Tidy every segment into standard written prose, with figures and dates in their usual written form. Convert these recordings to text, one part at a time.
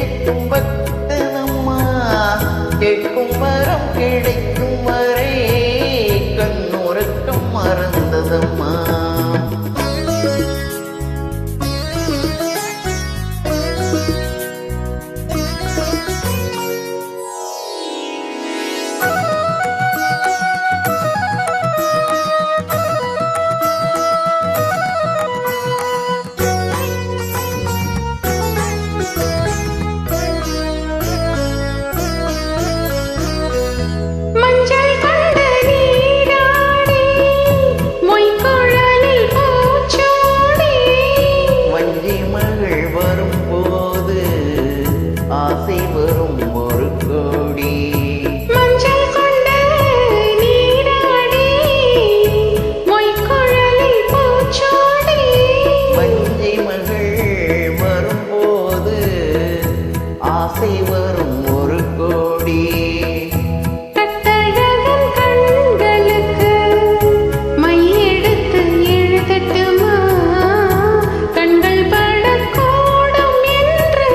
கிடைக்கும் பக்தனம்மா கேட்கும் வரம் கிடைக்கும் வரை கண்ணுறக்கம் மறந்ததம்மா. ஆசை வரும் ஒரு கோடி மஞ்சள் கொண்ட நீராடி மொய்க்குழலில் பூச்சோடி வஞ்சி மகள் வரும்போது ஆசை வரும் ஒரு கோடி. கட்டழகன் கண்களுக்கு மையெடுத்து எழுதட்டுமா கண்கள் படக்கூடும் என்று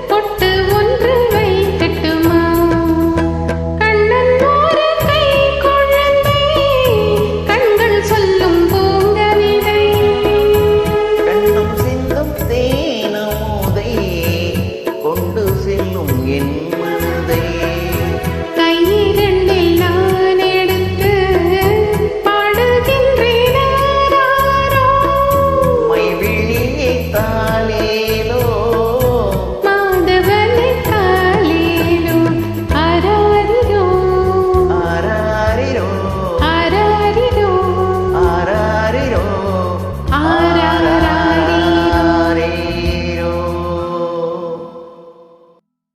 பொட்டு ஒன்று வைக்கட்டுமா கண்ணன் ஒரு கை குழந்தை கண்கள் சொல்லும் பூங்கவிதை கண்ணும் சிந்தும் தேனமுதை கொண்டு செல்லும் என்